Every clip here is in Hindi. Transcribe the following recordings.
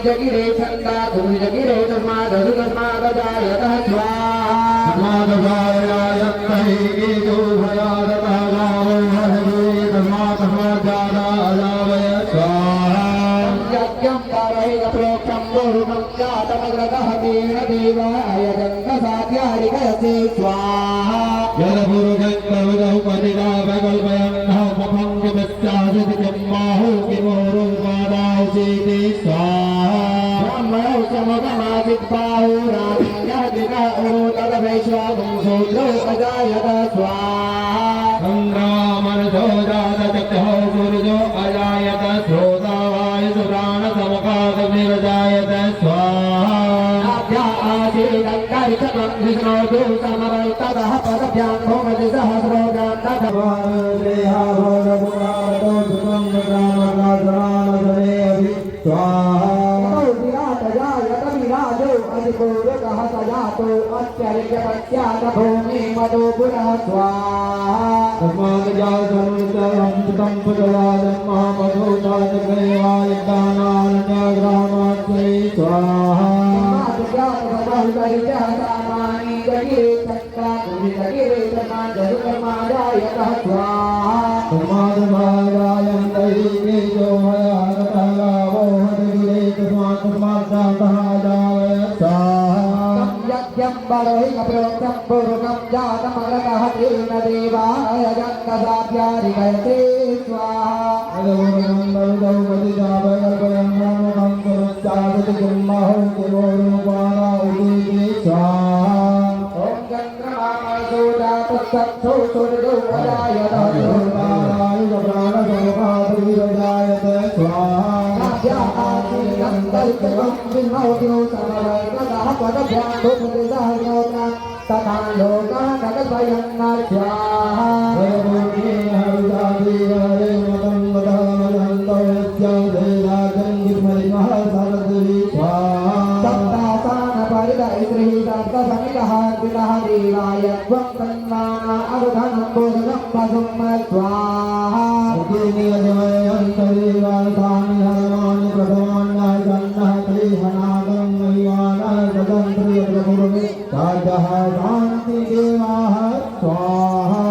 जगिरे छंदा धुरि जगिरे तस्माद् तस्मादजायतः स्वाहा तस्मादजायतहि गीतो भयादतः गावो हरिः तस्मात् तस्माज्जादायावय स्वाहा यज्ञं पारयेत प्रोक्तं बहुमं जातमग्रतः तेन देवाय गङ्गसाध्यारिकयसे स्वाहा यदपुरुषं कविदौ पतितापकल्पयन्नः पफङ्गमित्यासति किम्माहो किमोरो पादावचेते स्वाहा समगमादित्बाहो रामेयादिनो तदवैश्वागं शूद्रो अजायत स्वाहा संग्रामनसो जातचक्षुः सूर्यो अजायत श्रोतावायुषु प्राणसमकागमिरजायत स्वाहा आद्या आसीदङ्करितमं विष्णोः समवर्ततः पदभ्यां भोमति सहस्रो गान्धः स्वाहा भूमि मधु पुनः स्वाहा तस्मादजातमुत्तरं पुजवादं महामधुताचक्रेवायदानारण्यग्रामात्रै स्वाहा देवाय गङ्गसाध्यारिकयते स्वाहा तथा लोका नगभयं स्वाहा देवाय त्वं अवधनं बोधनं पदं स्वाहा शांति देवाः स्वाहा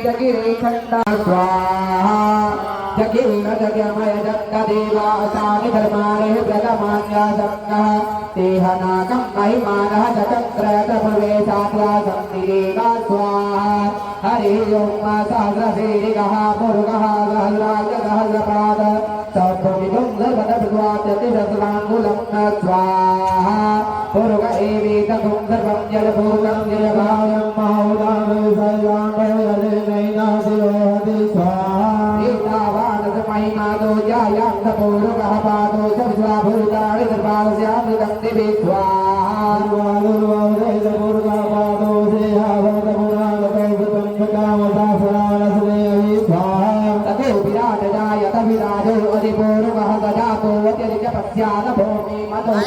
जगिरे खंडा स्वाहा जगिर जगमय जगदेवासानि धर्माणि प्रथमान्या संगः तेहनाकं महिमानः चक्रतपवेशात्वासन्निदेवा स्वाहा हरि ओम सहस्रशीर्षः मुरुगः सहस्राजसहस्रपाद सप्तमिदं सर्वतः स्वाहा पुरुष एवेतकुं सर्वं जलपूर्णं जलभागं माहुदानं सर्वाण्डयलेनैनाशिरोहति स्वाहा एतावानसमहिमादो जायान्तपूरुकः पादो सर्वभूतानि सर्वास्यामृतं दिवि स्वाहा पूर्वादुर्वादेशपूर्वापादो सेहावतपुरागतौगतं कामदासनानसनेयि स्वाहा ततो विराटजायत विराजो अधिपूरुकः गजातो अत्यधिकपस्यान भूमि मतो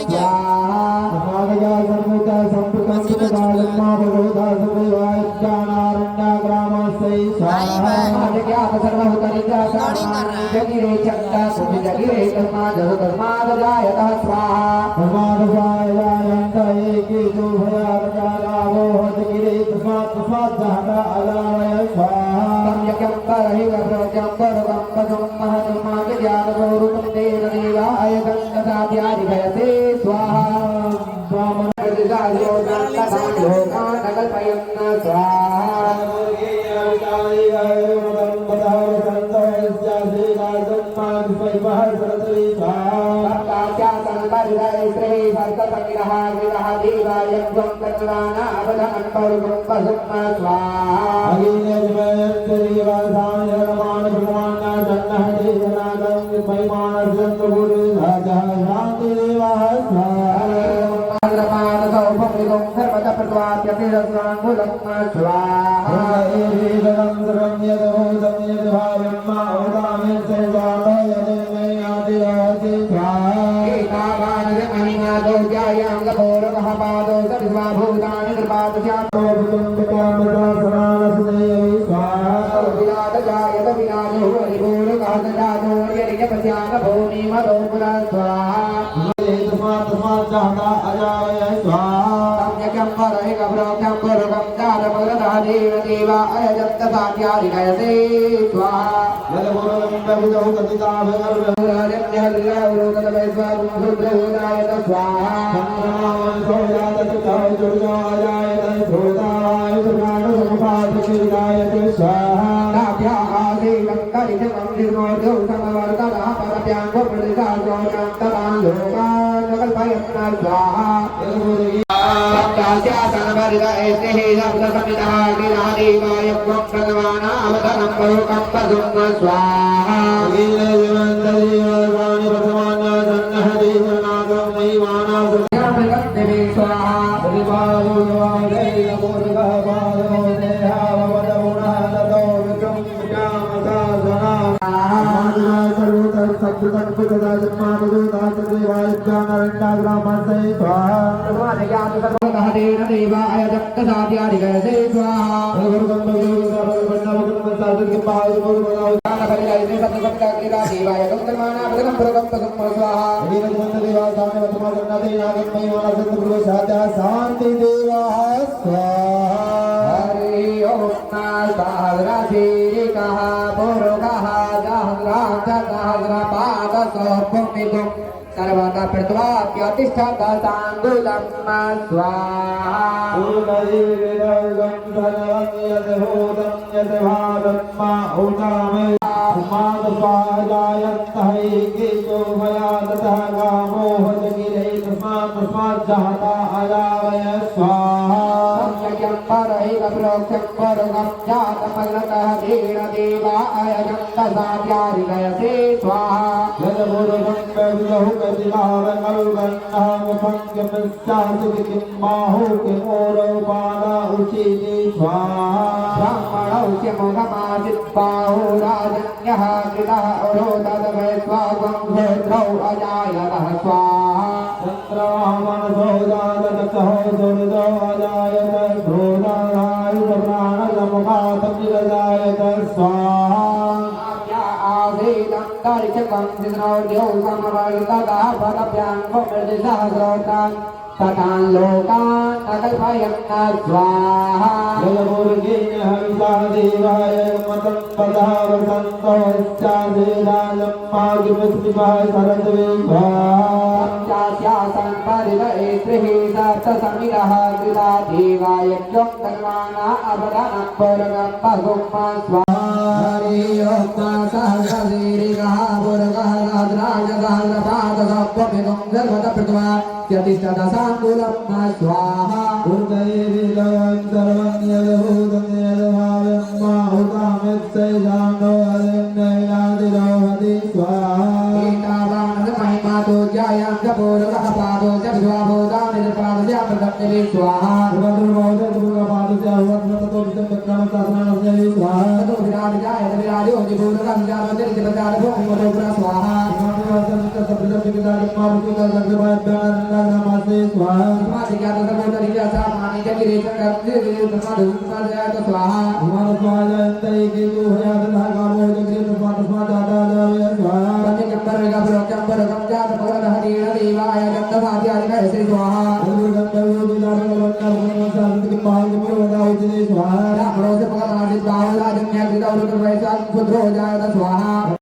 स्वाहा महागजा सर्वता संप्रतं सुखदालम्मा भगवता सुदेवायज्ञानारण्याग्रामस्यै स्वाहा महाजज्ञात सर्वहुतरिजासामानि जगिरे चक्ता सुधि जगिरे कर्मादजायतः स्वाहा कर्मादजायन्त एकेषु भयागजानावो हतगिरे तस्मात् जाता अजावय स्वाहा सम्यक् करहि गभ्रजं परगं पदं महत्माज्ञानगौरुतं तेन देवाय गङ्गदाध्यादिभयते स्वाहा स्वाहा सर्वदा प्रत्वाप्यतिष्ठता साङ्गुलं स्वाहा Tatan lokan akalpayakna swaha Jalaburgin harisadevaya matam padavasanto Chadiralam magimusmivaya saradveva Chasyasan parida etrihi sarta samidaha Gila devaya kyom tanvana abhadanam paragam pasumma swaha योक्ता सहस्रशीरिकः पुरकः सहस्राजसहस्रपादसप्पमिदं सर्वतः यतिष्ठदशाङ्कुलं स्वाहा उर्गैरिलं सर्वं यदभूतं यदभाव्यं माहुतामित्सैजानो हरिन्नैनादिरोहति स्वाहा एतावानमहिमातो ज्यायां च पूर्वकः पादो च विश्वाभूतानि निर्पादस्य प्रदत्तवे स्वाहा भद्रमोदुर्गपादस्य हुवत्मतो विचक्रमसाधनस्य स्वाहा ततो विराजयाय विराजो निपूर्वकं जामतिर्जपचारभो हिमतोपुरा स्वाहा हिमादिवासनिक नमस्ते स्वाहा हिमादिज्ञात सर्वोदरिया सामानि च गिरीशकर्तिर्विरुद्धमाधुष्मादयात स्वाहा हिमादस्वाजयन्तैके गुहयादतः कामो जगीर्तस्मादस्मादादाय स्वाहा पञ्चचम्बरगपुरचम्बरकं जातपवनहरीण देवाय गन्धमाद्यादिकय श्री स्वाहा स्वाहा